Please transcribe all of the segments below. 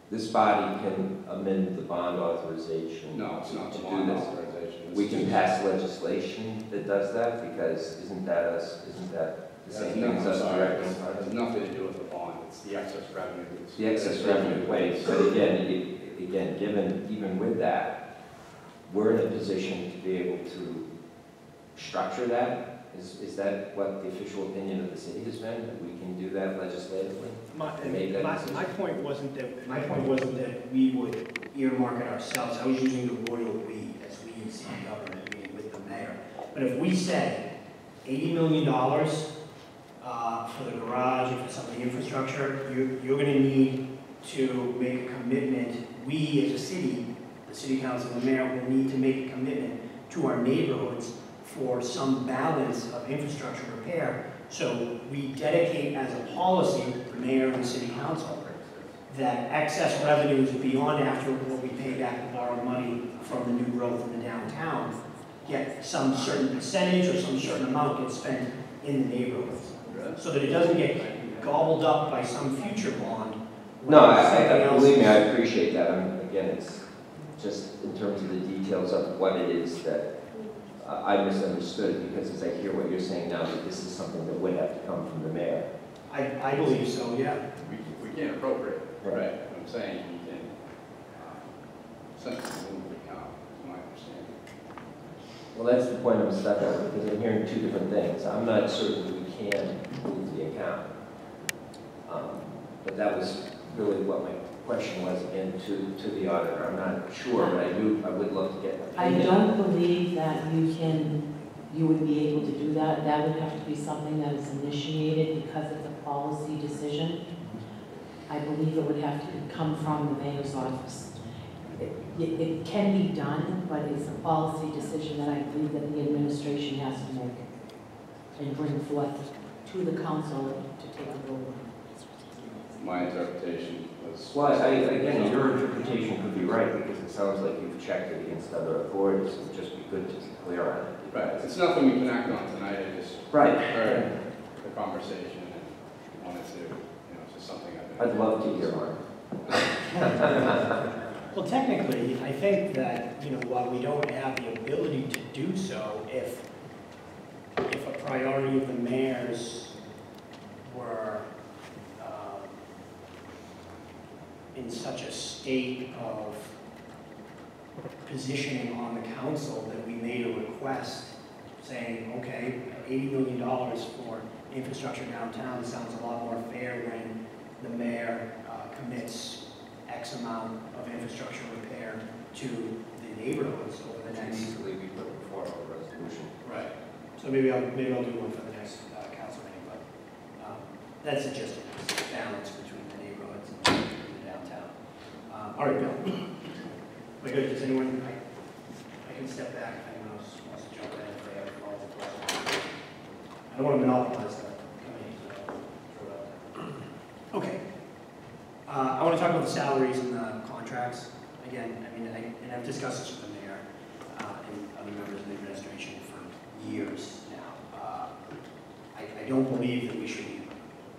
this body can amend the bond authorization. No, it's not the to do bond this. authorization. We can pass legislation that does that, because isn't that the same thing as us directing It funds? has nothing to do with the bond, it's the excess revenue. The excess revenue ways, but again, given, even with that, we're in a position to be able to structure that. Is that what the official opinion of the city has been, that we can do that legislatively? My point wasn't that we would earmark it ourselves. I was using the royal we as we in city government, meaning with the mayor. But if we say $80 million for the garage and for some of the infrastructure, you're going to need to make a commitment. We as a city, the city council and the mayor, will need to make a commitment to our neighborhoods for some balance of infrastructure repair. So we dedicate as a policy, the mayor and the city council, that excess revenues beyond after what we pay back the borrowed money from the new growth in the downtown, get some certain percentage or some certain amount gets spent in the neighborhoods. So that it doesn't get gobbled up by some future bond. No, believe me, I appreciate that. Again, it's just in terms of the details of what it is that I misunderstood, because as I hear what you're saying now, that this is something that would have to come from the mayor. I believe so, yeah. We can't appropriate, right? I'm saying you can essentially move the account, is my understanding. Well, that's the point I'm stuck on, because I'm hearing two different things. I'm not certain that we can move the account. But that was really what my question was, again, to the auditor. I'm not sure, but I would love to get. I don't believe that you would be able to do that. That would have to be something that is initiated because it's a policy decision. I believe it would have to come from the mayor's office. It can be done, but it's a policy decision that I believe that the administration has to make and bring forth to the council to take a vote. My interpretation was... Well, again, your interpretation could be right, because it sounds like you've checked it against other authorities. It would just be good to be clear on it. Right. It's nothing we can act on tonight. I just heard the conversation and wanted to, it's just something I'd love to hear on. Well, technically, I think that, while we don't have the ability to do so, if a priority of the mayor's were in such a state of positioning on the council that we made a request saying, okay, $80 million for infrastructure downtown sounds a lot more fair when the mayor commits X amount of infrastructure repair to the neighborhoods over the next. Easily be put before a resolution. Right. So maybe I'll do one for the next council meeting, but that's the gist of it. Balance between the neighborhoods and the downtown. All right, Bill. We're good. Does anyone? I can step back if anyone else wants to jump in if they have follow-up questions. I don't want to monopolize the committee, so throw it out there. Okay. I want to talk about the salaries and the contracts. Again, and I've discussed this with the mayor and other members of the administration for years now. I don't believe that we should be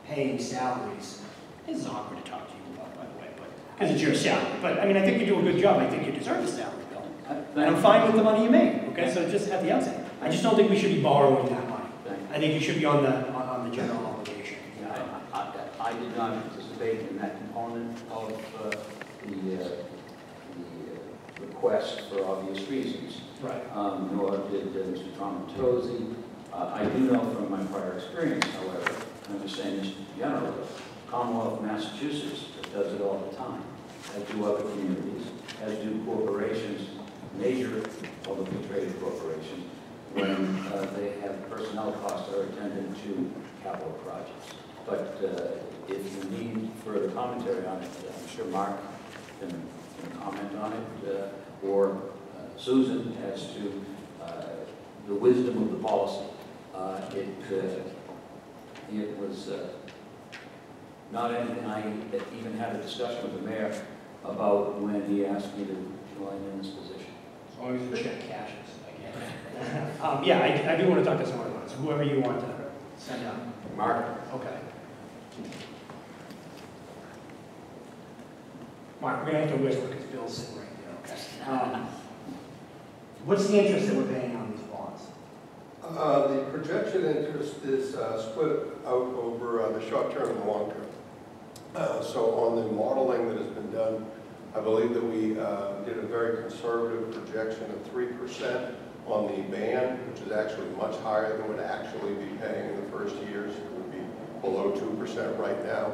paying salaries. This is awkward to talk to you about, by the way, because it's your salary. But I think you do a good job. I think you deserve the salary, Bill. And I'm fine with the money you make. Okay, so just at the outset, I just don't think we should be borrowing that money. I think you should be on the general obligation. I did not participate in that component of the request for obvious reasons. Right. Nor did Mr. Tomatozzi. I do know from my prior experience, however, I'm just saying this generally, Commonwealth of Massachusetts does it all the time, as do other communities, as do corporations, major publicly traded corporations, when they have personnel costs that are attendant to capital projects. But if you need further commentary on it, I'm sure Mark can comment on it, or Susan, as to the wisdom of the policy. It was not anything I even had a discussion with the mayor about when he asked me to join in this position. As long as the check cashes, I guess. Yeah, I do want to talk to someone about this. Whoever you want to send out. Mark. Okay. Mark, we're gonna have to whisper because Bill's sitting right there, okay? What's the interest that we're paying on these bonds? The projection interest is split out over the short term and the long term. So on the modeling that has been done, I believe that we did a very conservative projection of 3% on the band, which is actually much higher than we'd actually be paying in the first years. It would be below 2% right now.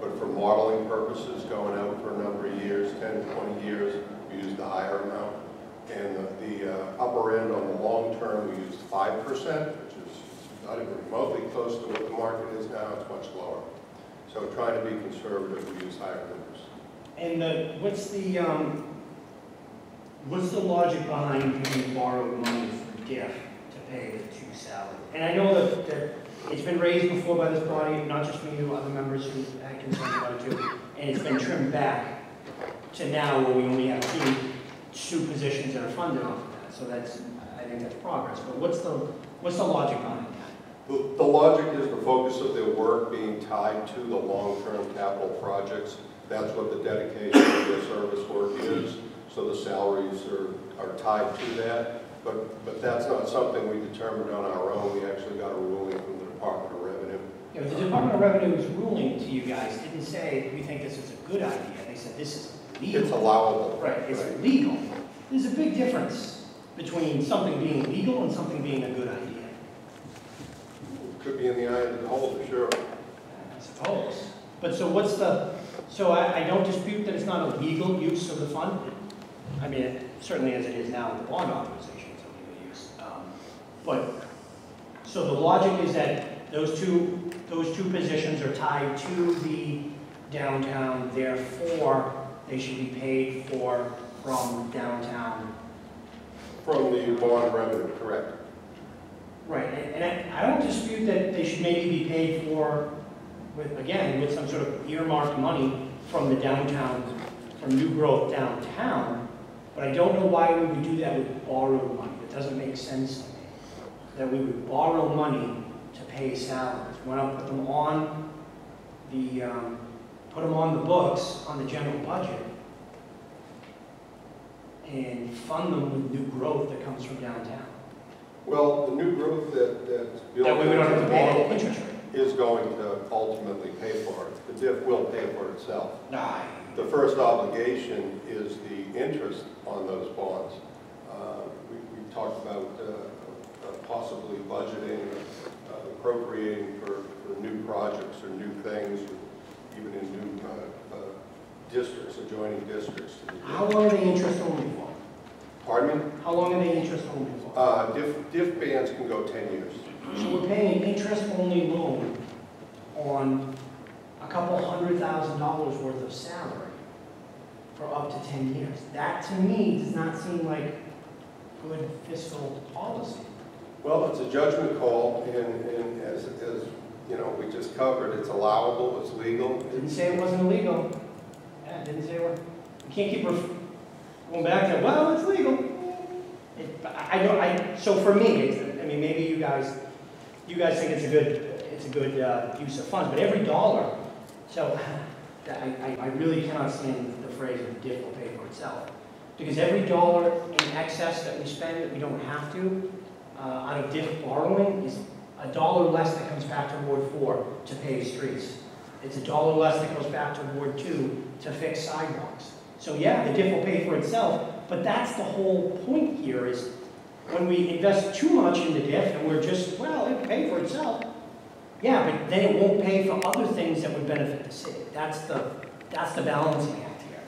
But for modeling purposes, going out for a number of years, 10, 20 years, we used the higher amount. And the upper end on the long term, we used 5%, which is not even remotely close to what the market is now. It's much lower. So trying to be conservative, we use higher numbers. And what's the logic behind using borrowed money from DIF to pay the two salaries? And I know that it's been raised before by this body, not just from you, other members who had concerns about it too, and it's been trimmed back to now where we only have two positions that are funded off of that. So I think that's progress. But what's the logic behind that? The logic is the focus of their work being tied to the long-term capital projects. That's what the dedication of their service work is. So the salaries are tied to that. But that's not something we determined on our own. We actually got a ruling from the Department of Revenue. Yeah, but the Department of Revenue's ruling to you guys didn't say, we think this is a good idea. They said, this is legal. It's allowable. Right, it's legal. There's a big difference between something being legal and something being a good idea. Could be in the eye of the beholder, sure. I suppose. But so I don't dispute that it's not a legal use of the fund. I mean, certainly as it is now with the bond authorization, it's a legal use. But, so the logic is that those two positions are tied to the downtown, therefore they should be paid for from downtown. From the bond revenue, correct. Right, and I don't dispute that they should maybe be paid for with some sort of earmarked money from the downtown, from new growth downtown, but I don't know why we would do that with borrowed money. It doesn't make sense to me that we would borrow money to pay salaries. Why not put them on the books on the general budget and fund them with new growth that comes from downtown? Well, the new growth that's built That way we don't have to pay the interest rate. Is going to ultimately pay for it. The DIF will pay for itself. Nah. The first obligation is the interest on those bonds. We talked about possibly budgeting, appropriating for new projects or new things, even in new districts, adjoining districts. How long are they interest only for? Pardon me? How long are they interest only for? DIF bands can go 10 years. So we're paying an interest-only loan on a couple $100,000 worth of salary for up to 10 years. That, to me, does not seem like good fiscal policy. Well, it's a judgment call, and as you know, we just covered, it's allowable, it's legal. Didn't say it wasn't illegal. Yeah, didn't say it was. We can't keep going back to, well, it's legal. So for me, I mean, maybe you guys think it's a good use of funds, but every dollar, so I really cannot stand the phrase that the DIF will pay for itself. Because every dollar in excess that we spend that we don't have to, out of DIF borrowing is a dollar less that comes back to Ward 4 to pave streets. It's a dollar less that goes back to Ward 2 to fix sidewalks. So yeah, the DIF will pay for itself, but that's the whole point here is when we invest too much in the DIF and we're just, well, it will pay for itself. Yeah, but then it won't pay for other things that would benefit the city. That's the balancing act here.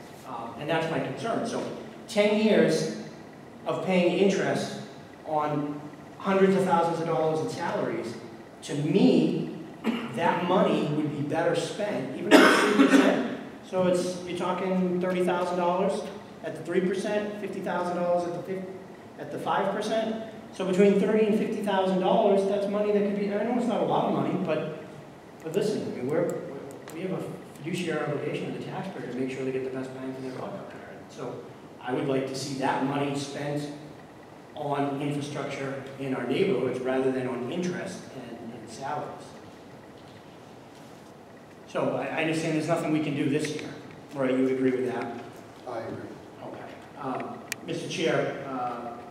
And that's my concern. So 10 years of paying interest on hundreds of thousands of dollars in salaries, to me, that money would be better spent, even if it's 3%. So you're talking $30,000 at the 3%, $50,000 at the 5%. So between $30,000 and $50,000, that's money that could be, I know it's not a lot of money, but listen, I mean, we have a fiduciary obligation to the taxpayer to make sure they get the best bang for their buck out there. So I would like to see that money spent on infrastructure in our neighborhoods rather than on interest and salaries. So I understand there's nothing we can do this year. Right, you would agree with that? I agree. Okay. Mr. Chair,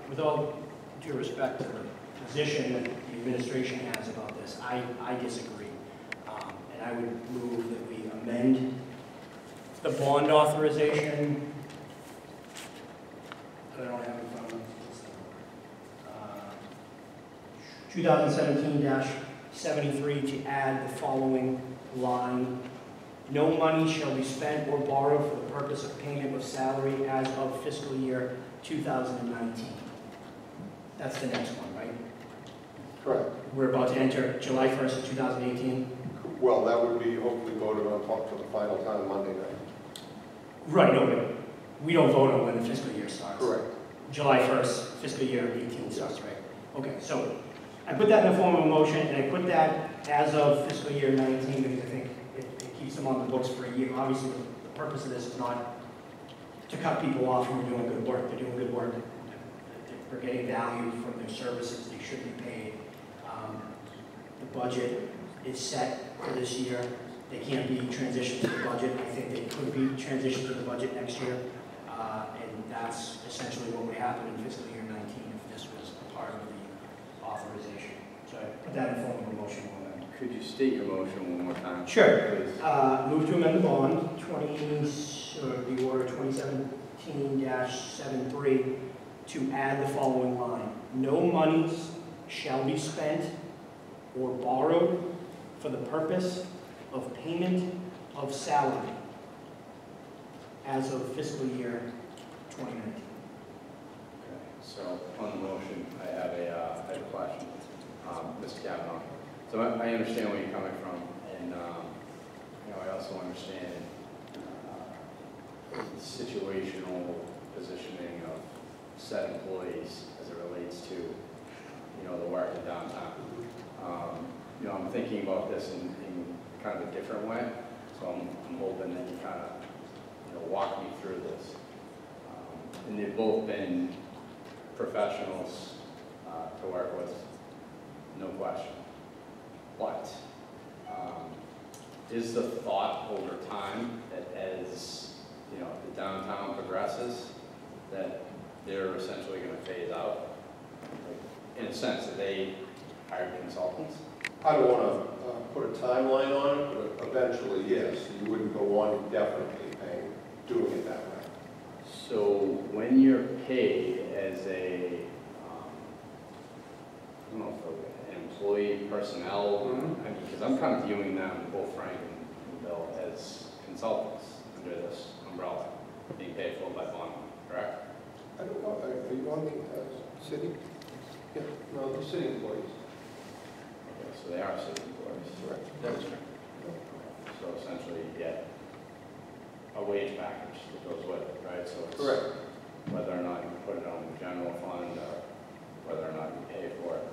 with all due respect to the position that the administration has about this, I disagree. And I would move that we amend the bond authorization. I don't have it in front of me. 2017-73 to add the following line. No money shall be spent or borrowed for the purpose of payment of salary as of fiscal year 2019. That's the next one, right? Correct. We're about to enter July 1st of 2018. Well, that would be hopefully voted on for the final time Monday night. Right, no, but we don't vote on when the fiscal year starts. Correct. July 1st, fiscal year 18 starts, right? Okay, so I put that in the form of a motion, and I put that as of fiscal year 19 because I think it keeps them on the books for a year. Obviously, the purpose of this is not to cut people off who are doing good work. They're doing good work. They're getting value from their services. They should be paid. The budget is set for this year. They can't be transitioned to the budget. I think they could be transitioned to the budget next year. And that's essentially what would happen in fiscal year 19 if this was a part of the authorization. So I put that in form of a motion. Could you state your motion one more time? Sure. Please. Move to amend the bond, the order 2017-73, to add the following line. No monies shall be spent or borrowed for the purpose of payment of salary as of fiscal year 2019. Okay, so on the motion, I have a question. Mr. Kavanaugh. So I understand where you're coming from, and I also understand the situational positioning of said employees as it relates to, the work in downtown. I'm thinking about this in kind of a different way, so I'm hoping that you kind of, walk me through this. And they've both been professionals to work with, no question. But is the thought over time that as the downtown progresses, that they're essentially going to phase out? Like, in a sense, that they hired consultants? I don't want to put a timeline on it, but eventually, yes. You wouldn't go on indefinitely doing it that way. So when you're paid as a, I don't know if an employee, personnel, because I'm kind of viewing them, both Frank and Bill, as consultants under this umbrella, being paid for by bond, correct? I don't know, are you on the city? Yeah, no, the city employees. Okay, so they are city employees. Correct. That is correct. So essentially, you get a wage package that goes with it, right? So it's Correct. whether or not you put it on the general fund or whether or not you pay for it.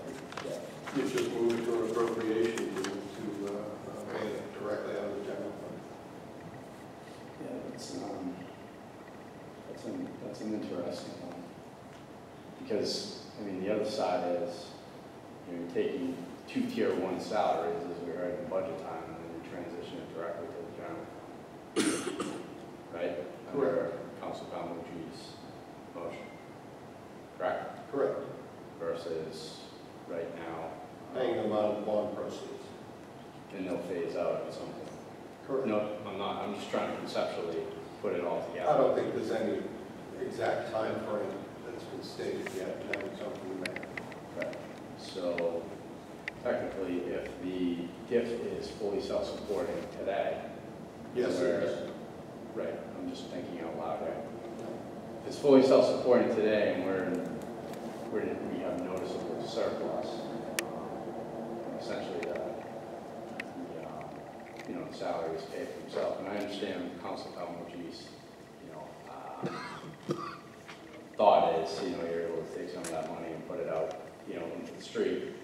Yeah. You just move it to an appropriation to pay it directly out of the general fund. Yeah, that's an interesting one. Because, the other side is, you're taking 2 tier 1 salaries, as we heard in budget time, and then you transition it directly to the general fund. Right? Under Council Palmucci's motion. Correct? Correct. Versus right now. Paying them out of bond proceeds. And they'll phase out at some point. Correct. No, I'm not. I'm just trying to conceptually put it all together. I don't think there's any exact time frame that's been stated yet. That is something we may. Right. So technically, if the gift is fully self-supporting today. Yes, it is. Right. I'm just thinking out loud, right? If it's fully self-supporting today and we have noticeable surplus, essentially the salary is paid for himself. And I understand Council Palmucci's, thought is, you're able to take some of that money and put it out, into the street.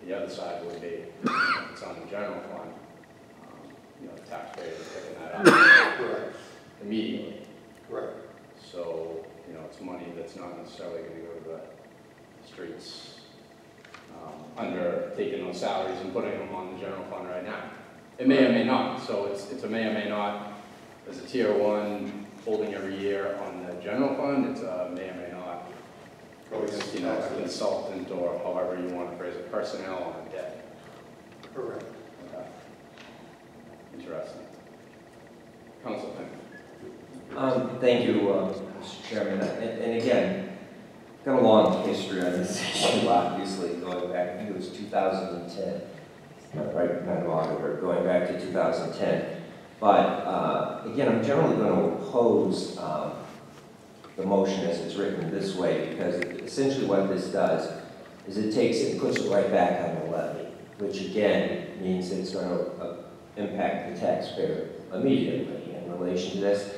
The other side would be, if it's on the general fund, the taxpayers are picking that up Correct. immediately. Correct. So, it's money that's not necessarily going to go to the streets under taking those salaries and putting them on the general fund right now. It may or may not. So it's a may or may not there's a tier 1 holding every year on the general fund. It's may or may not go against, a consultant or however you want to phrase it, personnel on debt. Correct. Okay. Interesting. Councilman. Thank you, Mr. Chairman. And again, got a long history on this issue, obviously, going back, I think it was 2010, right, Madam Auditor, going back to 2010. But again, I'm generally going to oppose the motion as it's written this way, because essentially what this does is it takes it and puts it right back on the levy, which again means it's going to impact the taxpayer immediately in relation to this.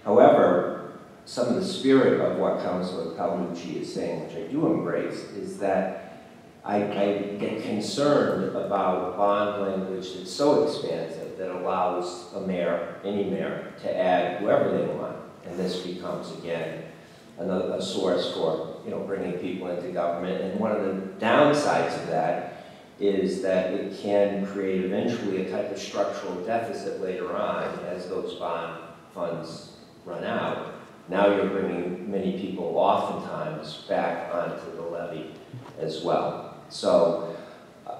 However, some of the spirit of what Councilor Palmucci is saying, which I do embrace, is that I get concerned about bond language that's so expansive that allows a mayor, any mayor, to add whoever they want. And this becomes, again, a source for, bringing people into government. And one of the downsides of that is that it can create eventually a type of structural deficit later on as those bond funds run out. Now you're bringing many people oftentimes back onto the levy as well. So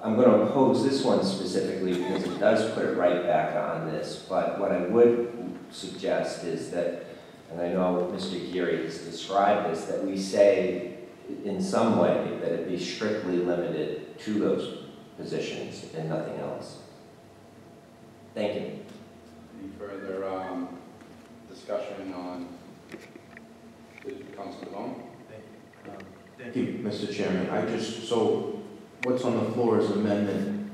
I'm going to oppose this one specifically because it does put it right back on this. But what I would suggest is that, and I know Mr. Geary has described this, that we say in some way that it be strictly limited to those positions and nothing else. Thank you. Any further discussion on Councilor Bone? Thank you, Mr. Chairman. So what's on the floor is an amendment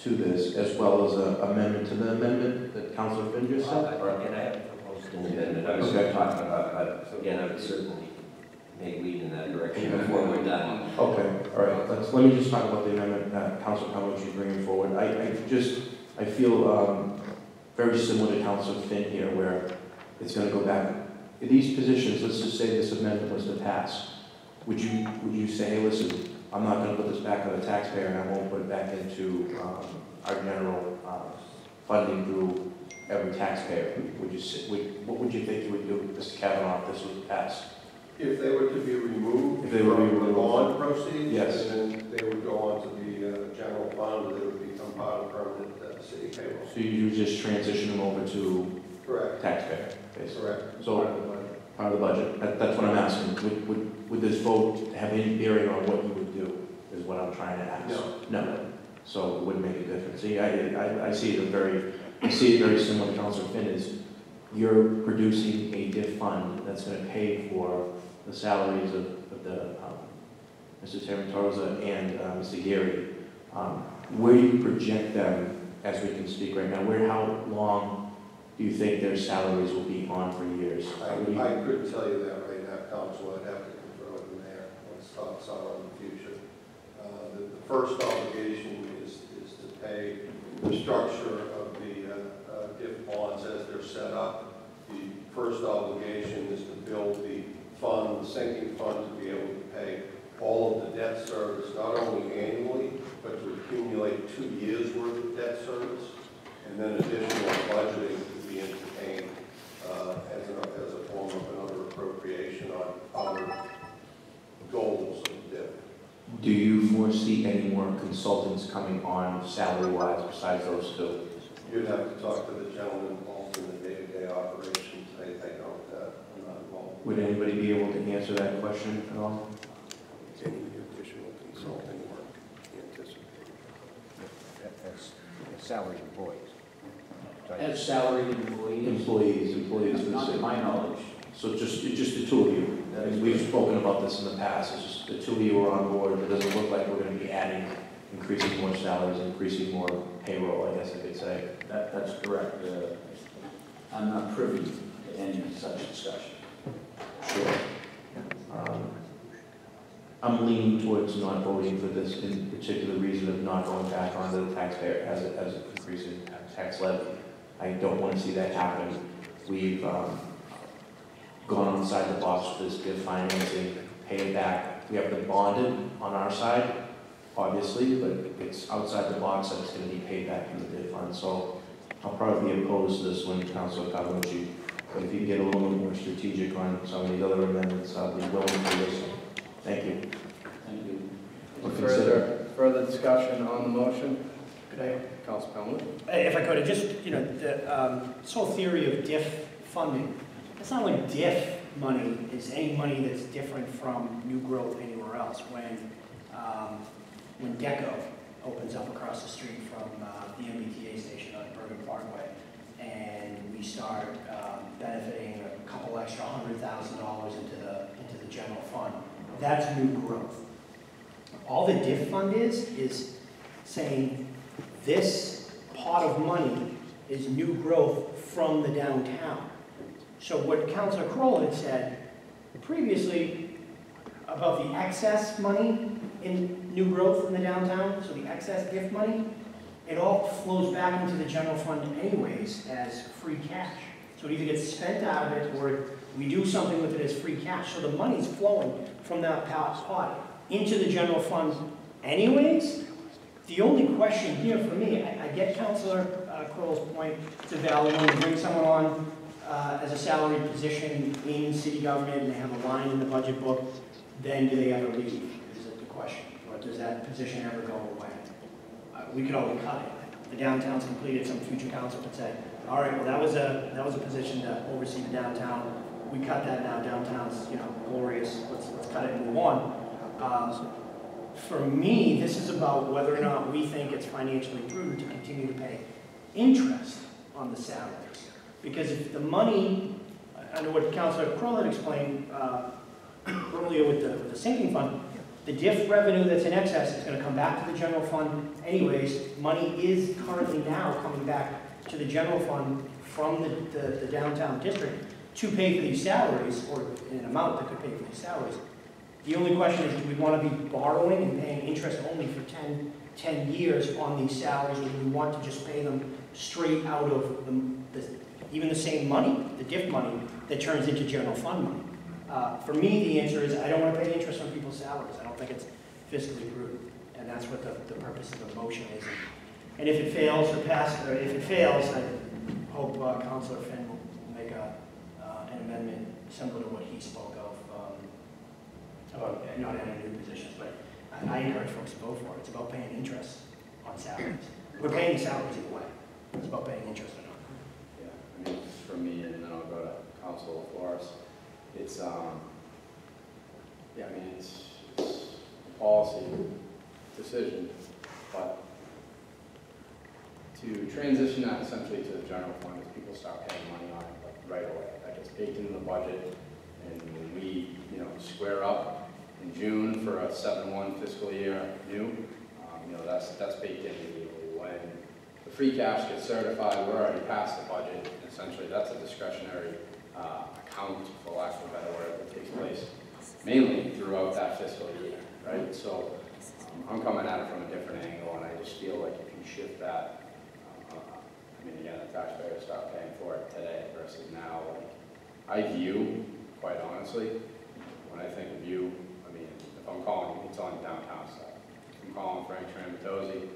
to this, as well as an amendment to the amendment that Councilor Finn just said? And I have proposed an amendment I was talking about, but again, I would certainly may lead in that direction before we're done. Okay, all right. Let me just talk about the amendment that Councilor Palmucci is bringing forward. I feel very similar to Councilor Finn here, where it's going to go back. In these positions, let's just say this amendment was to pass. Would you say, hey, listen, I'm not going to put this back on the taxpayer, and I won't put it back into our general funding through every taxpayer? What would you think you would do, Mr. Kavanaugh, if this was passed? If they were to be removed If they were from the removed. bond proceeds, Yes. then they would go on to the general fund, and they would become part of permanent city payroll. So you would just transition them over to Correct. taxpayer, basically? Correct. So, part of the budget. That's what I'm asking. Would this vote have any bearing on what you would do, is what I'm trying to ask? No. So it wouldn't make a difference. See, I see it very similar to Councilor Finn, is you're producing a diff fund that's going to pay for the salaries of the Mr. Terrantosa and Mr. Geary. Where do you project them, as we can speak right now? How long do you think their salaries will be on for years? I couldn't tell you that right now, Council. I'd have to confer with the mayor what his thoughts are on the future. The first obligation is to pay the structure of the gift bonds as they're set up. The first obligation is to build the fund, the sinking fund, to be able to pay all of the debt service, not only annually, but to accumulate 2 years' worth of debt service, and then additional budgeting to be entertained as a form of another appropriation on other goals of the debt. Do you foresee any more consultants coming on salary-wise besides those two? You'd have to talk to the gentleman involved in the day-to-day operations. I don't, I'm not involved. Would anybody be able to answer that question at all? Any additional consulting work anticipated? As salaried employees. As salaried employees? Employees for the Not to city. my knowledge. So just the two of you. And we've spoken about this in the past. It's just the two of you are on board. It doesn't look like we're going to be increasing more salaries, increasing more payroll, I guess I could say. That's correct. I'm not privy to any such discussion. Sure. I'm leaning towards not voting for this in particular reason of not going back onto the taxpayer as an increasing tax levy. I don't want to see that happen. We've gone outside the box for this gift financing, pay it back. We have to bond it on our side, obviously, but it's outside the box that it's going to be paid back from the gift fund. So I'll probably be opposed to this one, Councilor Carlucci. But if you can get a little bit more strategic on some of these other amendments, I'll be willing to listen. Thank you. Thank you. Or consider. Further discussion on the motion? Could I, Council Calhoun? if I could, just, this whole theory of diff funding, it's not like diff money is any money that's different from new growth anywhere else. When Deco opens up across the street from the MBTA station on Bergen Parkway, and we start benefiting a couple extra $100,000 into the general fund, that's new growth. All the diff fund is saying this pot of money is new growth from the downtown. So what Councilor Kroll had said previously about the excess money in new growth in the downtown, so the excess gift money, it all flows back into the general fund anyways as free cash. So it either gets spent out of it or we do something with it as free cash. So the money's flowing from that pot into the general fund anyways. The only question here for me, I get Councilor Kroll's point, it's a valid one. You bring someone on as a salaried position in city government and they have a line in the budget book, then do they ever leave? Is it the question? Or does that position ever go away? We could always cut it. The downtown's completed, some future council could say, all right, well, that was a position to oversee the downtown. We cut that now, downtown's, glorious, let's cut it and move on. For me, this is about whether or not we think it's financially prudent to continue to pay interest on the salaries. Because if the money, under what Councilor Kroll had explained earlier with the sinking fund, the diff revenue that's in excess is going to come back to the general fund anyways. Money is currently now coming back to the general fund from the downtown district to pay for these salaries, or in an amount that could pay for these salaries. The only question is, do we want to be borrowing and paying interest only for 10 years on these salaries, or do we want to just pay them straight out of even the same money, the diff money, that turns into general fund money? For me, the answer is I don't want to pay interest on people's salaries. I don't think it's fiscally prudent, and that's what the purpose of the motion is. And if it fails or passes, or if it fails, I hope Councilor Finn will make an amendment similar to what he spoke of about not adding new positions. But I encourage folks to vote for it. It's about paying interest on salaries. We're paying salaries either way. It's about paying interest or not. Yeah, I mean, for me, and then I'll go to Council Forrest. It's, yeah, I mean, it's a policy decision, but to transition that essentially to the general fund is people start paying money on it like right away. That gets baked into the budget, and when we, square up in June for a 7-1 fiscal year new, that's baked in immediately. When the free cash gets certified, we're already past the budget. Essentially, that's a discretionary account, for lack of a better word, that takes place mainly throughout that fiscal year, right? So I'm coming at it from a different angle, and I just feel like if you shift that, again, the taxpayers start paying for it today versus now. Like, I view, quite honestly, when I think of you, if I'm calling you, it's on downtown stuff. If I'm calling Frank Tramatozzi,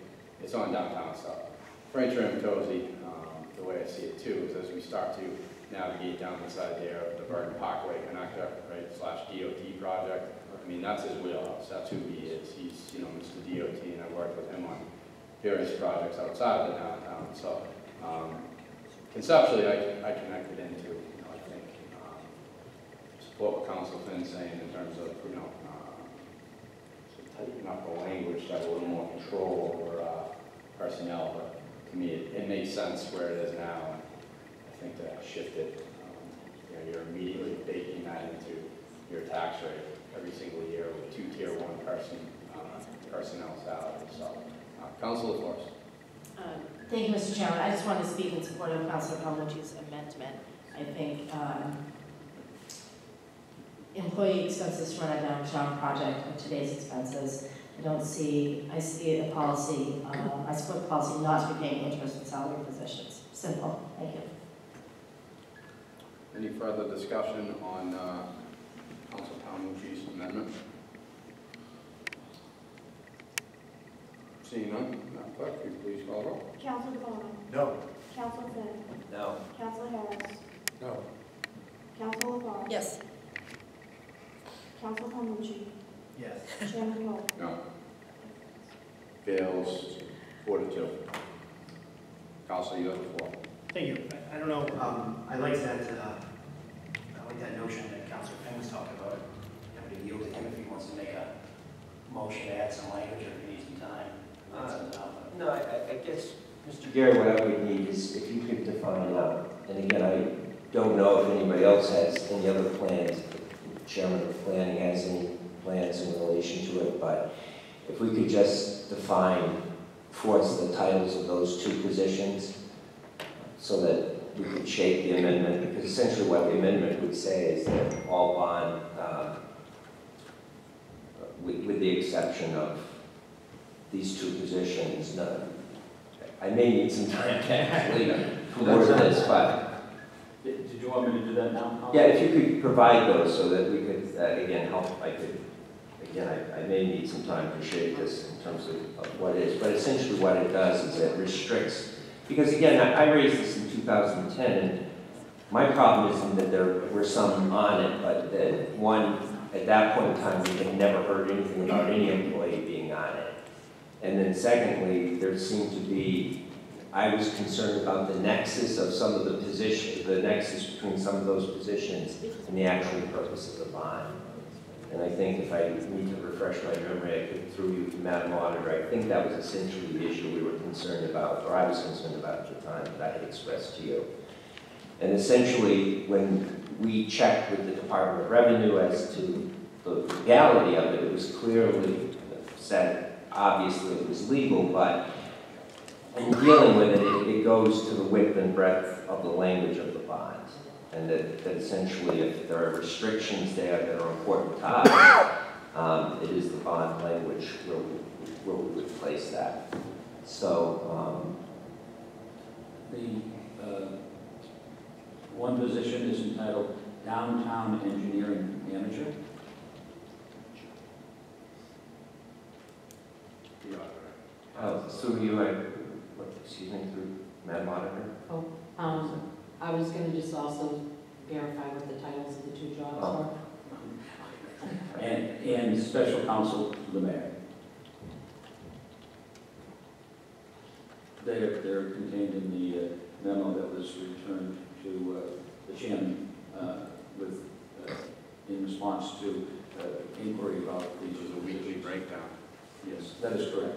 it's on downtown stuff. Frank Tramatozzi, the way I see it too, is as we start to navigate down this idea of the Bergen Parkway connector, right, / DOT project. That's his wheelhouse. That's who he is. He's, Mr. DOT, and I've worked with him on various projects outside of the downtown. So conceptually, I connected into, I think, support what Council Finn's saying in terms of, tightening up the language to have a little more control over personnel. But to me, it makes sense where it is now. I think to shift it, you're immediately baking that into your tax rate every single year with 2 Tier 1 personnel salaries. So, Councilor Forrest. Thank you, Mr. Chairman. I just wanted to speak in support of Councilor Palmucci's amendment. I think employee expenses to run a downtown project with today's expenses, I see a policy, I support the policy not to be paying interest in salary positions. Simple. Thank you. Any further discussion on Councilor Palmucci's amendment? Seeing none, Madam Clerk, will you please call the roll? Councilor DeBona. No. Council Finn. No. Council Harris. No. Council LaFars. Yes. Council Calhoun. Yes. Chairman Cole. No. Fails 4-2. Council, you have the floor. Thank you. I don't know, I like that notion that Councilor Penn was talking about. I'm going to yield to him if he wants to make a motion to add some language or if he needs some time. No, I guess, Mr. Gary, what I would need is if you could define out, and again, I don't know if anybody else has any other plans, the chairman of planning has any plans in relation to it, but if we could just define for us the titles of those two positions so that we could shape the amendment, because essentially what the amendment would say is that all bond, with the exception of these two positions, I may need some time to actually word this, but Did you want me to do that now, Council? yeah, if you could provide those so that we could, again, help, I may need some time to shape this in terms of what it is, but essentially what it does is it restricts, because again, I raised this in 2010, and my problem isn't that there were some on it, but that one, at that point in time, we had never heard anything about any employee being on it. And then secondly, there seemed to be, I was concerned about the nexus of some of the positions, the nexus between some of those positions and the actual purpose of the bond. And I think if I need to refresh my memory, I could, through you, Madam Auditor, I think that was essentially the issue we were concerned about, or I was concerned about at the time that I had expressed to you. And essentially, when we checked with the Department of Revenue as to the legality of it, it was clearly said, obviously it was legal, but in dealing with it, it goes to the width and breadth of the language of the bond. And that essentially, if there are restrictions there that are important to us, it is the bond language where we would place that. So, The one position is entitled Downtown Engineering Manager. through you, excuse me, through Madam Auditor? I was gonna just also verify what the titles of the two jobs Oh. were. And Special Counsel to the Mayor. They're contained in the memo that was returned to the chairman in response to inquiry about the Weekly breakdown. Yes, that is correct.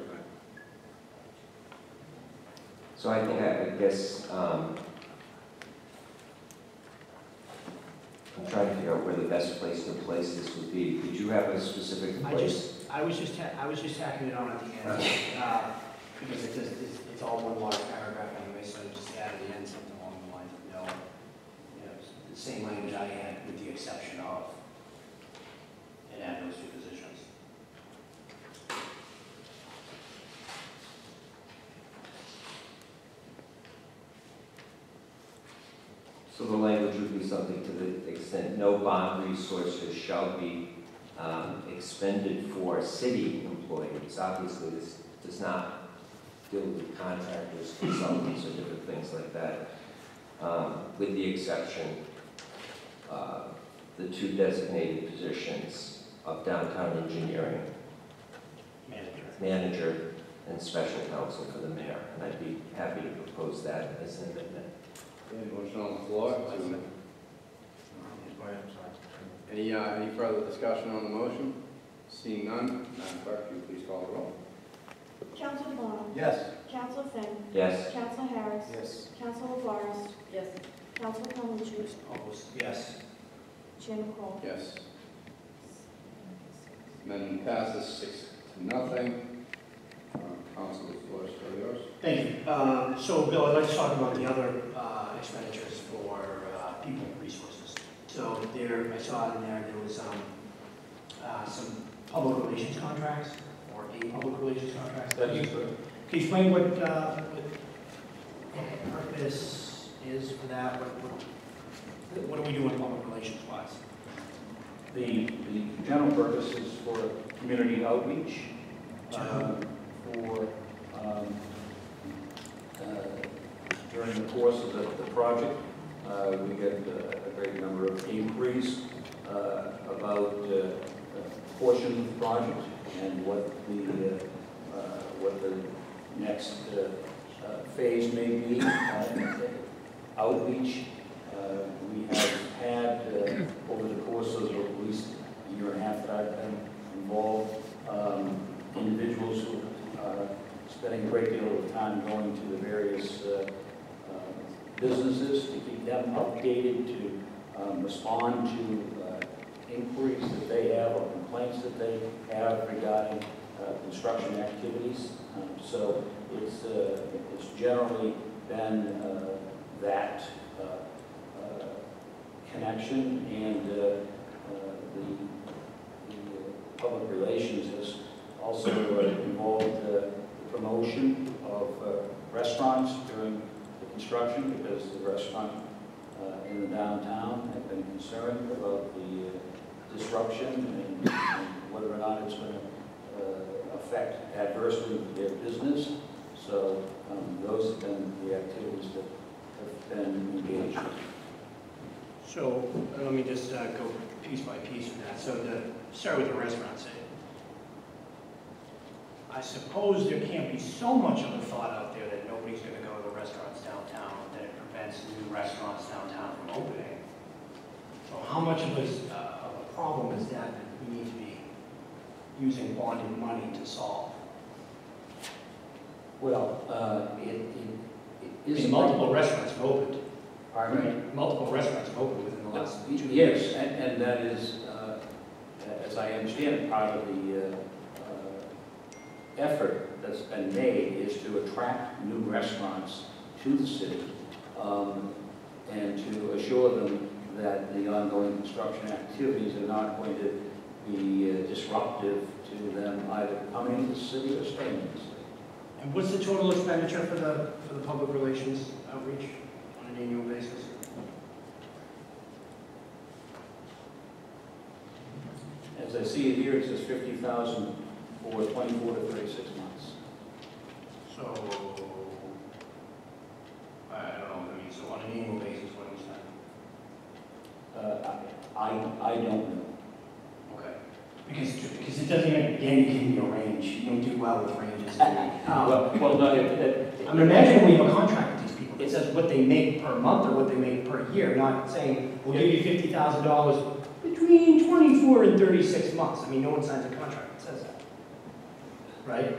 So I think, I guess, I'm trying to figure out where the best place to place this would be. Did you have a specific place? I was just tacking it on at the end, because it's all one large paragraph anyway, so I just add at the end something along the lines of no, the same language I had with the exception of, and add those two positions. So the language would be something to the extent, no bond resources shall be expended for city employees. Obviously, this does not deal with contractors, consultants, or different things like that, with the exception the two designated positions of downtown engineering manager and special counsel for the mayor. And I'd be happy to propose that as an amendment. Okay, motion on the floor. Any further discussion on the motion? Seeing none, Madam Clerk, will you please call the roll? Council Vaughn. Yes. Council Finn. Yes. Council Harris. Yes. Council LaFars. Yes. Council Calhoun. Opposed? Yes. Chairman Cole. Yes. Amendment passes 6-0. Council, the floor is still yours. Thank you. So, Bill, I'd like to talk about the other expenditures for people resources. So there, I saw in there was some public relations contracts, or a public relations contract. Can you explain what the purpose is for that? What do we do in public relations wise? The general purpose is for community outreach, for During the course of the project, we get a great number of inquiries about portions of the project and what the next phase may be. Outreach, we have had over the course of at least a year and a half that I've been involved, individuals who are spending a great deal of time going to the various businesses to keep them updated, to respond to inquiries that they have or complaints that they have regarding construction activities. So it's generally been that connection, and the public relations has also involved the promotion of restaurants during the construction, because the restaurant in the downtown have been concerned about the disruption and whether or not it's going to affect adversely their business. So those have been the activities that have been engaged in. So let me just go piece by piece with that. So to start with the restaurant side, I suppose there can't be so much of a thought out there that nobody's going to go to the restaurants downtown, that it prevents new restaurants downtown from opening. So how much of a problem is that we need to be using bonded money to solve? Well, it is multiple restaurants have opened. Pardon me? Multiple restaurants have opened within the last 2 years. Yes, and that is, as I understand it, part of the effort that's been made is to attract new restaurants to the city, and to assure them that the ongoing construction activities are not going to be disruptive to them either coming into the city or staying in the city. And what's the total expenditure for the public relations outreach on an annual basis? As I see it here, it says 50,000 for 24 to 36 months. So, I don't know, I mean, so on an annual basis, what do we spend? I don't know. Okay. Because it doesn't even, again, you give me a range. You don't do well with ranges. Well, no, I'm imagining we have a contract with these people. It says what they make per month or what they make per year, not saying, we'll give you $50,000 between 24 and 36 months. I mean, no one signs a contract that says that. Right?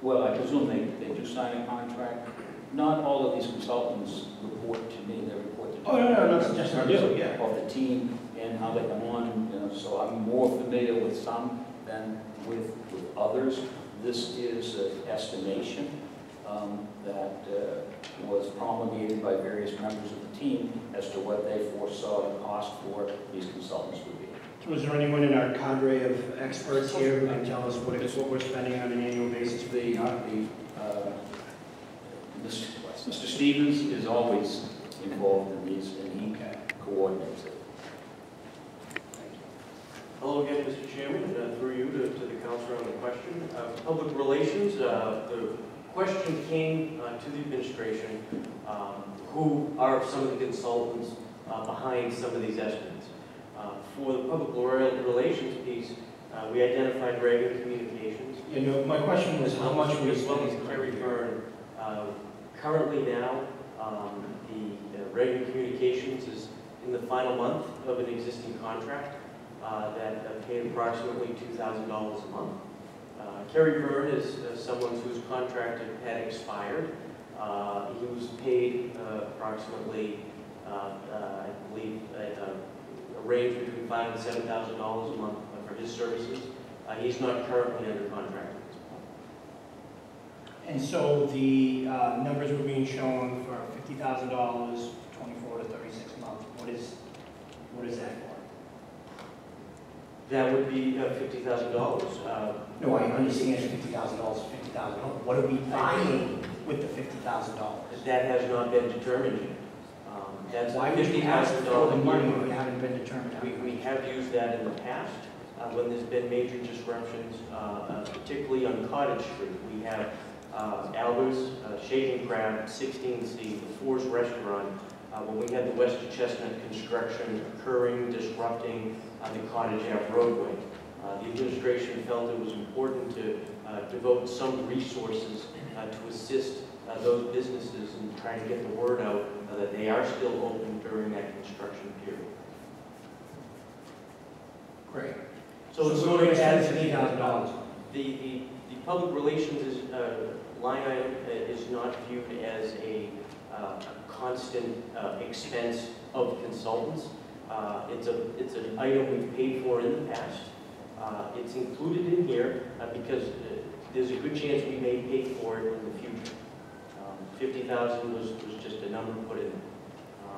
well, I presume they do sign a contract. Not all of these consultants report to me, they report to Oh, no, not suggesting they do, yeah. of the team and how they come on, so I'm more familiar with some than with others. This is an estimation that was promulgated by various members of the team as to what they foresaw the cost for these consultants would be. So is there anyone in our cadre of experts here who can tell us what we're spending on an annual basis? Mr. Stevens is always involved in these, and he coordinates it. Hello again, Mr. Chairman, through you to the councilor on the question. Public relations, the question came to the administration, who are some of the consultants behind some of these estimates. For the public relations piece, we identified Reagan Communications. Yeah, no, my question was how much we as well as spending Kerry Byrne. Currently now, the Reagan Communications is in the final month of an existing contract that paid approximately $2,000 a month. Kerry Byrne is someone whose contract had expired. He was paid approximately, I believe, a range between $5,000 and $7,000 a month for his services. He's not currently under contract at this point. And so the numbers were being shown for $50,000, 24 to 36 months. What is that for? That would be $50,000. No, I understand $50,000, $50,000. What are we buying with the $50,000? That has not been determined yet. That's Why would you ask for the money when we haven't been determined? We have used that in the past when there's been major disruptions, particularly on Cottage Street. We have Albert's, Shaking Crab, 16C, the Fours Restaurant, when we had the West Chestnut construction occurring, disrupting the Cottage Ave roadway. The administration felt it was important to devote some resources to assist those businesses in trying to get the word out that they are still open during that construction period. Great. So it's we're going going to to add add $50,000. the public relations line item is not viewed as a constant expense of consultants. It's an item we've paid for in the past. It's included in here because there's a good chance we may pay for it in the future. 50,000 was just a number put in.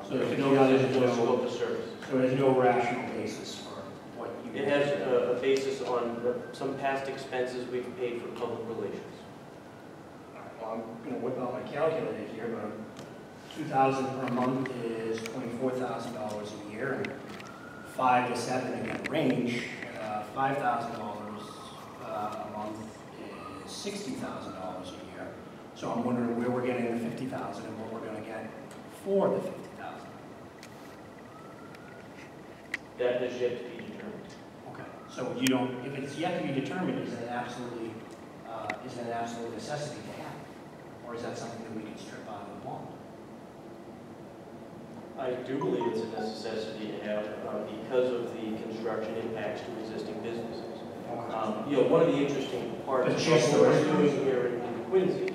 So There's there's no scope of service. So there's no rational basis for what you... It has a basis on some past expenses we've paid for public relations. Well, I'm going to whip out my calculator here, but 2,000 per month is $24,000 a year, and 5 to 7 in that range. $5,000 a month is $60,000 a year. So I'm wondering where we're getting the $50,000 and what we're going to get for the $50,000. That is yet to be determined. Okay. So you don't, if it's yet to be determined, is it an absolute necessity to have? Or is that something that we can strip out of the bond? I do believe it's a necessity to have because of the construction impacts to existing businesses. One of the interesting parts of what we're doing here in Quincy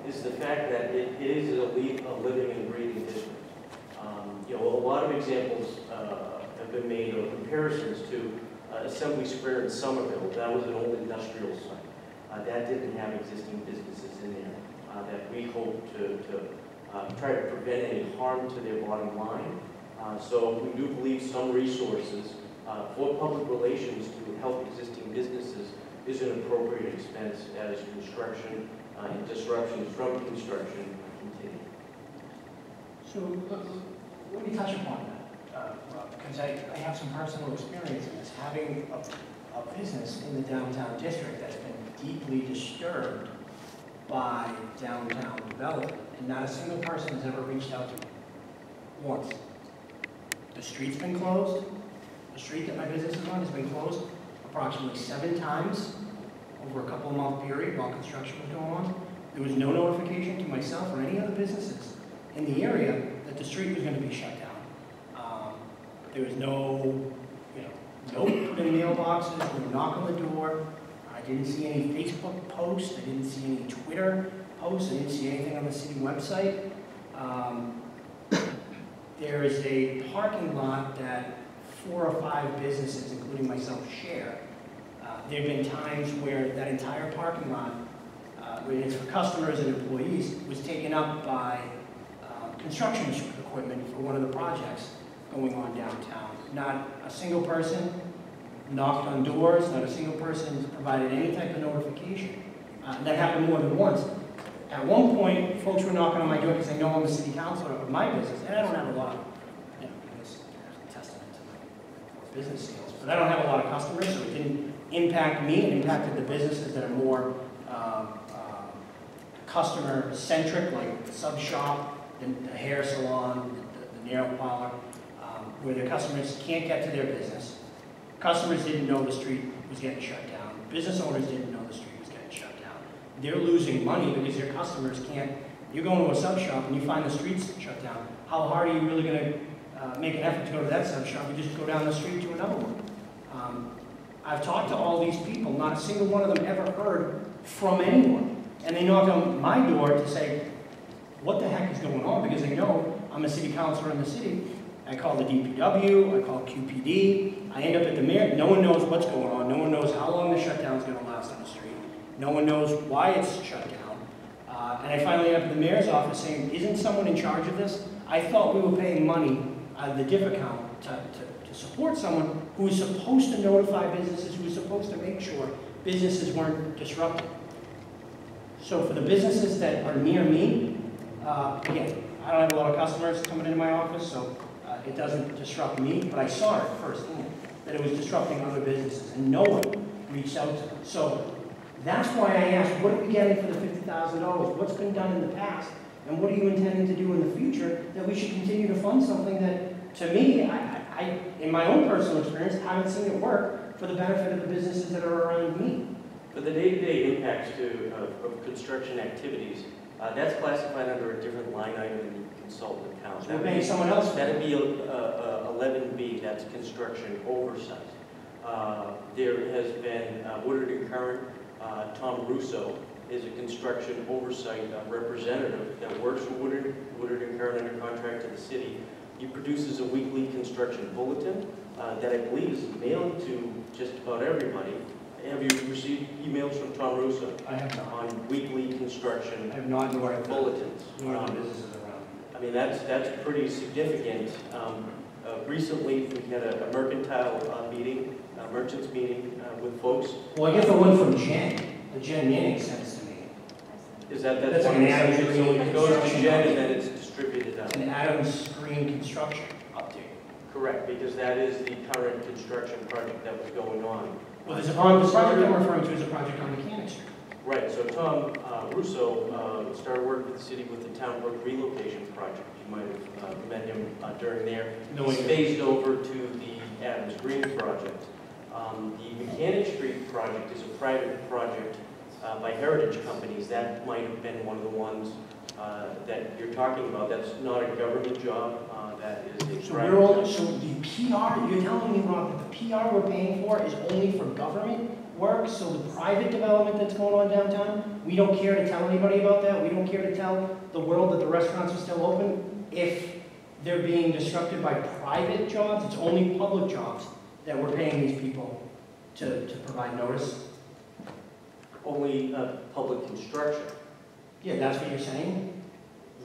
is the fact that it is a living and breathing district. A lot of examples have been made of comparisons to Assembly Square in Somerville. That was an old industrial site. That didn't have existing businesses in there. That we hope to try to prevent any harm to their bottom line. So we do believe some resources for public relations to help existing businesses is an appropriate expense as construction and disruptions from construction continue. So let me touch upon that, Rob, because I have some personal experience in this. Having a business in the downtown district that's been deeply disturbed by downtown development, and not a single person has ever reached out to me once. The street's been closed. The street that my business is on has been closed approximately 7 times over a couple of month period while construction was going on. There was no notification to myself or any other businesses in the area that the street was going to be shut down. There was no, note put in mailboxes, no knock on the door. I didn't see any Facebook posts. I didn't see any Twitter posts. I didn't see anything on the city website. There is a parking lot that 4 or 5 businesses, including myself, share. There have been times where that entire parking lot, where it's for customers and employees, was taken up by construction equipment for one of the projects going on downtown. Not a single person knocked on doors, not a single person provided any type of notification. That happened more than once. At one point, folks were knocking on my door because they know I'm the city councilor of my business, and I don't have a lot of, this testament to my business skills, but I don't have a lot of customers, so it didn't impact me. It impacted the businesses that are more customer-centric, like the sub shop, the hair salon, the nail parlor, where the customers can't get to their business. Customers didn't know the street was getting shut down. Business owners didn't know the street was getting shut down. They're losing money because their customers can't. You're going to a sub shop and you find the streets shut down. How hard are you really going to make an effort to go to that sub shop? You just go down the street to another one. I've talked to all these people. Not a single one of them ever heard from anyone. And they knocked on my door to say, what the heck is going on? Because they know I'm a city councilor in the city. I call the DPW, I call QPD, I end up at the mayor. No one knows what's going on. No one knows how long the shutdown is going to last on the street. No one knows why it's shut down. And I finally end up at the mayor's office saying, isn't someone in charge of this? I thought we were paying money out of the DIF account to support someone who was supposed to notify businesses, who was supposed to make sure businesses weren't disrupted. So for the businesses that are near me, again, I don't have a lot of customers coming into my office, so it doesn't disrupt me, but I saw it firsthand, that it was disrupting other businesses, and no one reached out to them. So That's why I asked, what are we getting for the $50,000? What's been done in the past? And what are you intending to do in the future that we should continue to fund something that, to me, I in my own personal experience, haven't seen it work for the benefit of the businesses that are around me? For the day-to-day impacts of construction activities, that's classified under a different line item in the consultant account. So we're paying someone else for That'd be 11B, that's construction oversight. There has been Woodard and Curran, Tom Russo is a construction oversight representative that works for Woodard and Curran under contract to the city. He produces a weekly construction bulletin that I believe is mailed to just about everybody. Have you received emails from Tom Russo? I have not. On weekly construction I have not, nor have bulletins? nor the businesses around. I mean, that's pretty significant. Recently, we had a mercantile meeting, a merchants meeting with folks. Well, I get the one from Jen. The Jen Manning sends to me. Is that's like one an of the Adams sections, so it goes to Green Jen and then it's distributed out? It's an Adams Green construction update. Correct, because that is the current construction project that was going on. Well, there's a project I'm referring to is a project on Mechanic Street. Right, so Tom Russo started working with the city with the Town Brook relocation project. You might have met him during there. No, He's phased over to the Adams Green project. The Mechanic Street project is a private project by heritage companies. That might have been one of the ones that you're talking about. That's not a government job. That is a So private we're all, job. so the PR, you're telling me, Rob, that the PR we're paying for is only for government work? So the private development that's going on downtown, we don't care to tell anybody about that? We don't care to tell the world that the restaurants are still open if they're being disrupted by private jobs? It's only public jobs that we're paying these people to provide notice? Only public construction. Yeah, that's what you're saying?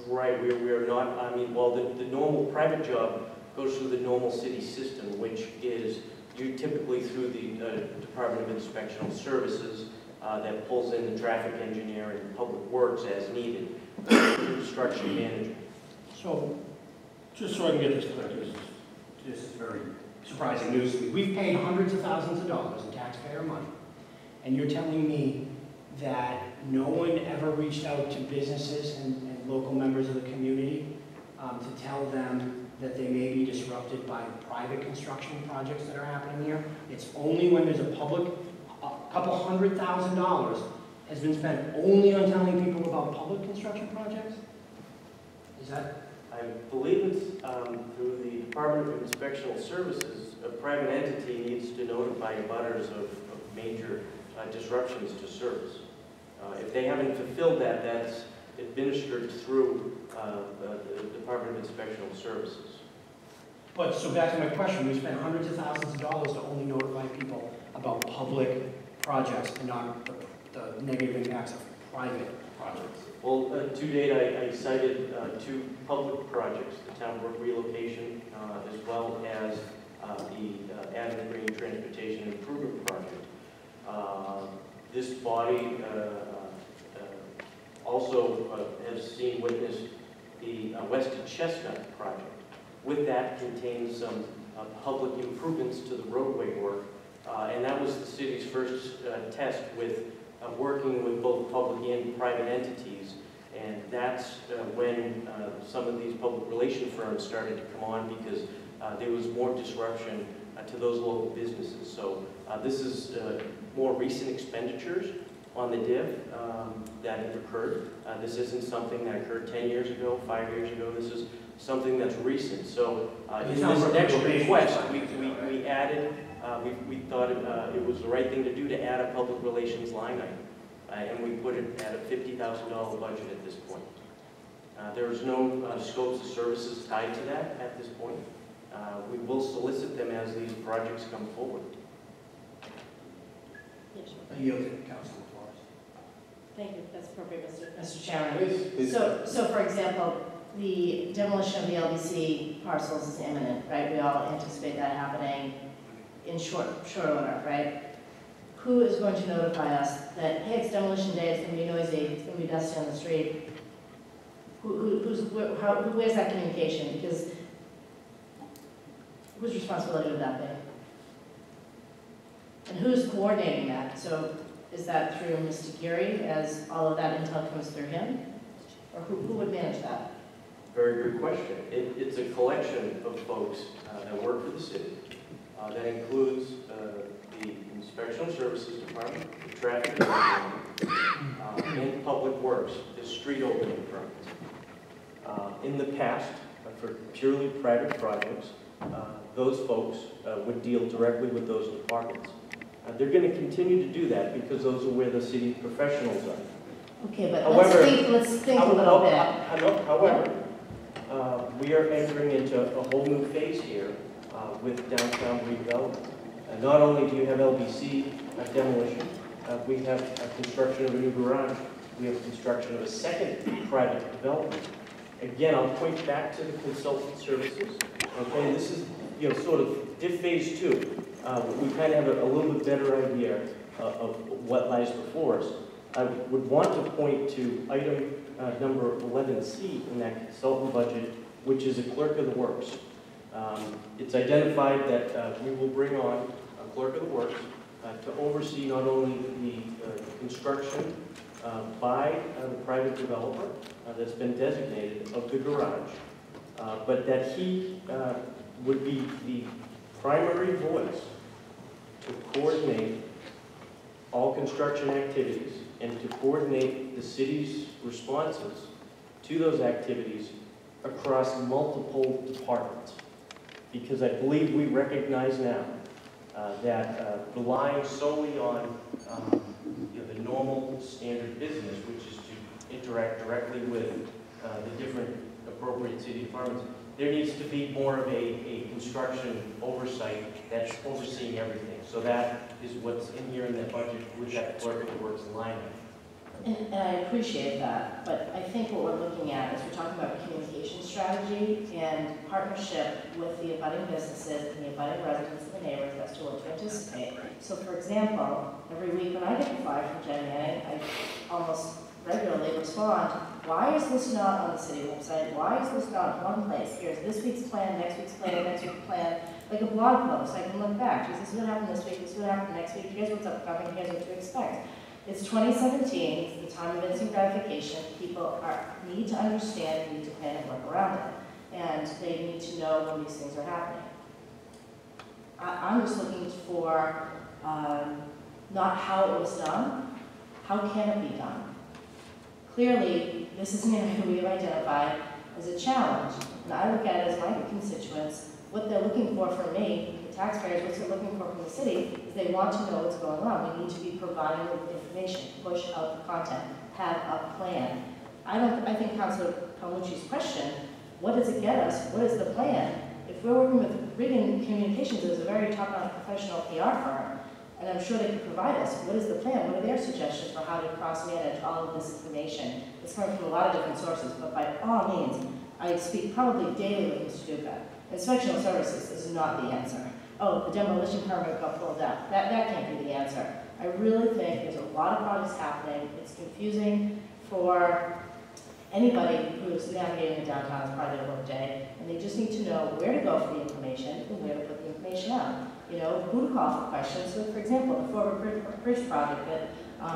Right, we are not, I mean, well, the normal private job goes through the normal city system, which is you typically through the Department of Inspectional Services that pulls in the traffic engineer and public works as needed, construction manager. So, just so I can get this clear, this is very surprising news to me. We've paid hundreds of thousands of dollars in taxpayer money, and you're telling me that no one ever reached out to businesses and local members of the community to tell them that they may be disrupted by private construction projects that are happening here? It's only when there's a couple $100,000 has been spent only on telling people about public construction projects? Is that? I believe it's through the Department of Inspectional Services, a private entity needs to notify abutters of major disruptions to service. If they haven't fulfilled that, that's administered through the Department of Inspectional Services. But, so back to my question, we spent hundreds of thousands of dollars to only notify people about public projects and not the negative impacts of private projects. Well, to date, I cited two public projects, the Town Brook relocation, as well as the Adams Green Transportation Improvement Project. This body also has witnessed the Wested Chestnut project. With that contains some public improvements to the roadway work, and that was the city's first test with working with both public and private entities, and that's when some of these public relation firms started to come on because there was more disruption to those local businesses. So this is more recent expenditures on the div that have occurred. This isn't something that occurred 10 years ago, 5 years ago. This is something that's recent. So in this next request, we added, we thought it was the right thing to do to add a public relations line item. And we put it at a $50,000 budget at this point. There is no scopes of services tied to that at this point. We will solicit them as these projects come forward. I yield to Councilman Flores. Thank you, that's appropriate, Mr. Chairman. Please. So for example, the demolition of the LBC parcels is imminent, right? We all anticipate that happening in short order, right? Who is going to notify us that, hey, it's demolition day, it's going to be noisy, it's going to be dusty on the street? Where's that communication? Because whose responsibility would that be? And who's coordinating that? So Is that through Mr. Geary, as all of that intel comes through him? Or who would manage that? Very good question. It's a collection of folks that work for the city. That includes the Inspection Services Department, the Traffic Department, and Public Works, the street opening permits. In the past, for purely private projects, those folks would deal directly with those departments. They're going to continue to do that because those are where the city professionals are. Okay, but However, let's think a little bit. However, we are entering into a whole new phase here with downtown redevelopment. Not only do you have LBC demolition, we have construction of a new garage. We have construction of a second private development. Again, I'll point back to the consultant services. Okay, this is sort of phase 2. We kind of have a little bit better idea of what lies before us. I would want to point to item number 11C in that consultant budget, which is a clerk of the works. It's identified that we will bring on a clerk of the works to oversee not only the construction by the private developer that's been designated of the garage, but that he would be the primary voice to coordinate all construction activities and to coordinate the city's responses to those activities across multiple departments. Because I believe we recognize now that relying solely on the normal standard business, which is to interact directly with the different appropriate city departments, there needs to be more of a construction oversight that's overseeing everything. So that is what's in here in that budget with that clerk of the works line item. And I appreciate that, but I think what we're looking at is we're talking about communication strategy and partnership with the abutting businesses and the abutting residents of the neighborhood as to what to anticipate. So for example, every week when I get a flyer from Jen Manning, I almost regularly respond, why is this not on the city website? Why is this not in one place? Here's this week's plan, next week's plan, next week's plan, like a blog post. I can look back. This is what happened this week, this is what happened next week, here's what's upcoming, here's what to expect. It's 2017, it's the time of instant gratification. People need to understand, need to plan and work around it. And they need to know when these things are happening. I'm just looking for not how it was done, how can it be done? Clearly, this is an area we have identified as a challenge. And I look at it as my constituents, what they're looking for from me, the taxpayers, what they're looking for from the city, is they want to know what's going on. We need to be providing with information, push out the content, have a plan. I think Councilor Palmucci's question, what does it get us? What is the plan? If we're working with Regan Communications, who is a very top-notch professional PR firm, and I'm sure they could provide us, what is the plan? What are their suggestions for how to cross-manage all of this information? It's coming from a lot of different sources, but by all means, I speak probably daily with Mr. Duca. Inspectional services is not the answer. Oh, the demolition permit got pulled out. That can't be the answer. I really think there's a lot of projects happening. It's confusing for anybody who's navigating the downtown as part of their work day, and they just need to know where to go for the information and where to put the information out. You know, who to call for questions. So, for example, the forward bridge project that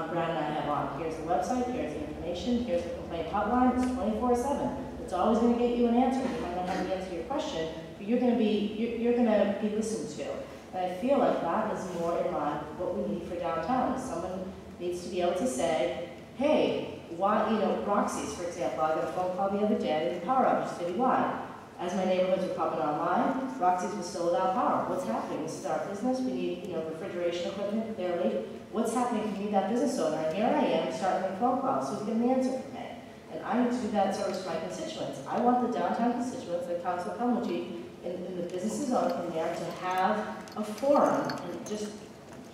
Brad and I have on. Here's the website, here's the information, here's the complaint hotline. It's 24/7. It's always going to get you an answer. You might not have to answer your question, but you're going to be listened to. And I feel like that is more in line with what we need for downtown. Someone needs to be able to say, hey, why, Roxy's, for example, I got a phone call the other day, there's a power outage citywide. As my neighborhoods are popping online, Roxy's was still without power. What's happening? This is our business. We need, refrigeration equipment. They're late. What's happening? We need that business owner. And here I am starting a phone call, so he's getting an answer from me. And I need to do that service for my constituents. I want the downtown constituents, like Councilor Palmucci, and the businesses in there to have a forum and just,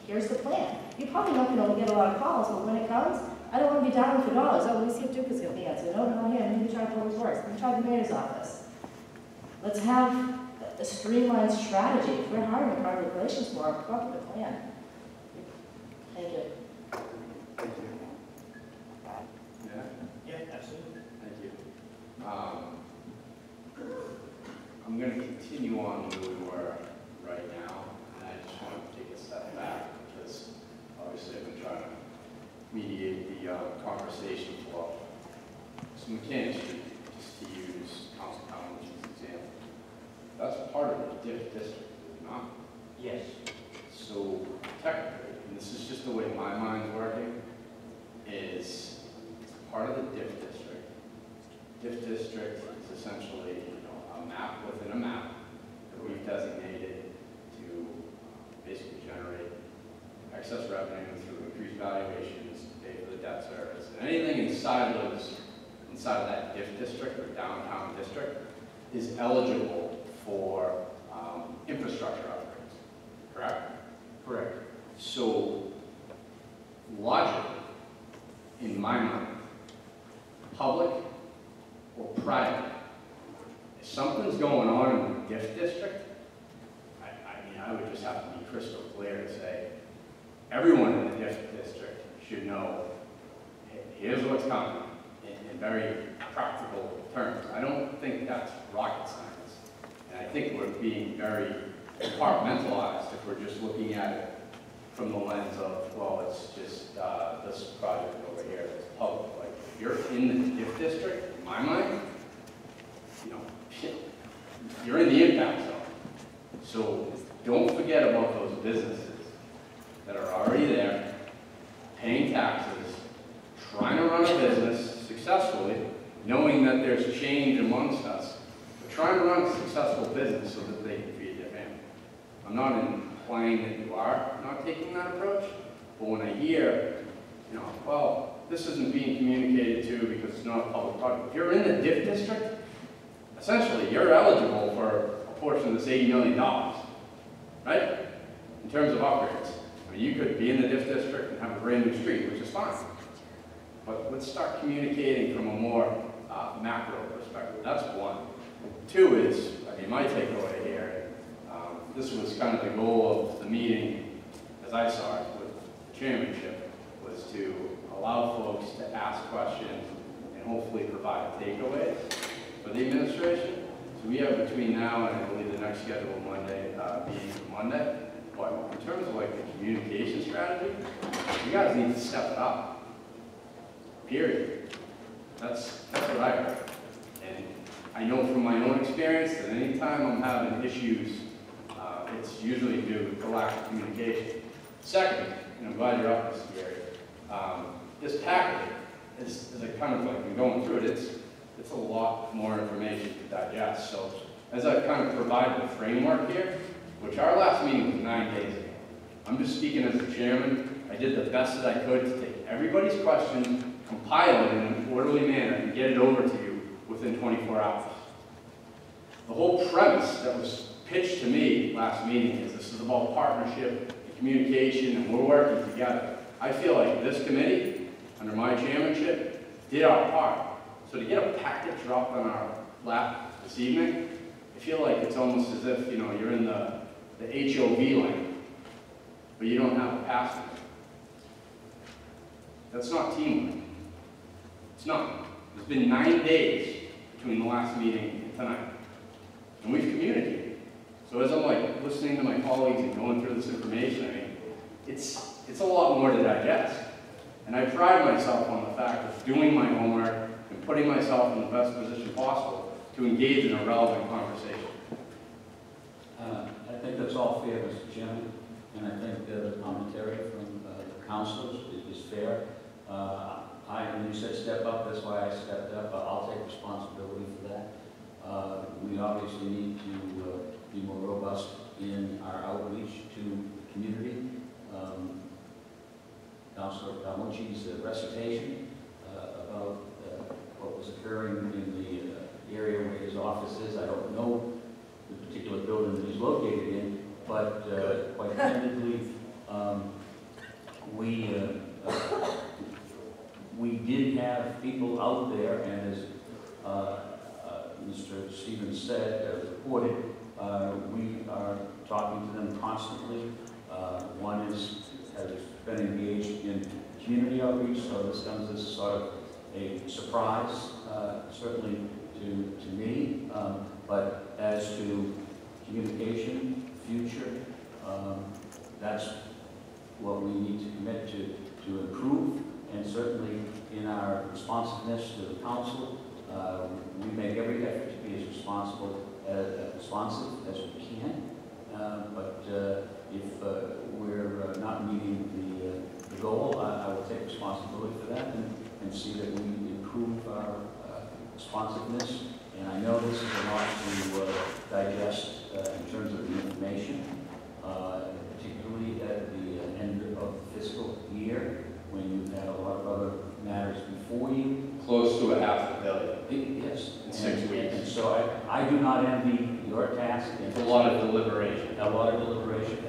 here's the plan. You're probably not going to get a lot of calls, but when it comes, I don't want to be dialing for dollars. Oh, let me see if Duke is going to answer. No, not here. Maybe try Public Works. Let me try the mayor's office. Let's have a streamlined strategy. If we're hiring a public relations firm, come up with a plan. Thank you. Thank you. Yeah? Yeah, absolutely. Thank you. I'm going to continue on where we were right now, and I just want to take a step back because obviously I've been trying to just the way my mind's working, is part of the DIF district. DIF district is essentially, a map within a map that we've designated to basically generate excess revenue through increased valuations to pay for the debt service. And anything inside of that DIF district or downtown district is eligible for infrastructure upgrades, correct? Correct. So, logically, in my mind, public or private, if something's going on in the DIF district, I would just have to be crystal clear and say, everyone in the DIF district should know, hey, here's what's coming in very practical terms. I don't think that's rocket science. And I think we're being very compartmentalized if we're just looking at it from the lens of, well, it's just this project over here that's public. Like, if you're in the DIF district, in my mind, you're in the impact zone. So don't forget about those businesses that are already there, paying taxes, trying to run a business successfully, knowing that there's change amongst us, but trying to run a successful business so that they can feed their family. I'm not implying that you are not taking that approach, but when I hear, well, this isn't being communicated to because it's not a public project. If you're in the DIF district, essentially you're eligible for a portion of this $80 million, right? In terms of upgrades. I mean, you could be in the DIF district and have a brand new street, which is fine. But let's start communicating from a more macro perspective. That's one. Two is, my takeaway here, this was kind of the goal of the meeting, as I saw it, with the chairmanship, was to allow folks to ask questions and hopefully provide takeaways for the administration. So we have between now and I believe the next scheduled Monday, being Monday, but in terms of like the communication strategy, you guys need to step it up. Period. That's what I heard. And I know from my own experience that anytime I'm having issues, it's usually due to lack of communication. Second, and I'm glad you're up this Gary, this packet is a kind of like, been going through it, it's a lot more information to digest. So as I've kind of provided the framework here, which our last meeting was 9 days ago, I'm just speaking as the chairman. I did the best that I could to take everybody's questions, compile it in an orderly manner, and get it over to you within 24 hours. The whole premise that was pitched to me last meeting is this is about partnership and communication, and we're working together. I feel like this committee, under my chairmanship, did our part. So to get a packet dropped on our lap this evening, I feel like it's almost as if, you're in the HOV lane, but you don't have a passenger. That's not teamwork. It's not. It's been 9 days between the last meeting and tonight. And we've communicated. So as I'm like listening to my colleagues and going through this information, it's a lot more to digest. And I pride myself on the fact of doing my homework and putting myself in the best position possible to engage in a relevant conversation. I think that's all fair, Mr. Chairman, and I think the commentary from the councilors is fair. When you said step up, that's why I stepped up. I'll take responsibility for that. We obviously need to be more robust in our outreach to the community. Councilor Palmucci's recitation about what was occurring in the area where his office is. I don't know the particular building that he's located in, but quite candidly, we did have people out there, and as Mr. Stevens said, reported, we are talking to them constantly. One has been engaged in community outreach, so this comes as sort of a surprise, certainly to me. But as to communication, future, that's what we need to commit to improve. And certainly in our responsiveness to the council, we make every effort to be as responsive as we can. But if we're not meeting responsibility for that and see that we improve our responsiveness. And I know this is a lot to digest in terms of the information, particularly at the end of the fiscal year, when you've had a lot of other matters before you. Close to $500 million. Yes. In 6 weeks. And so I do not envy your task. It's a lot of deliberation. A lot of deliberation,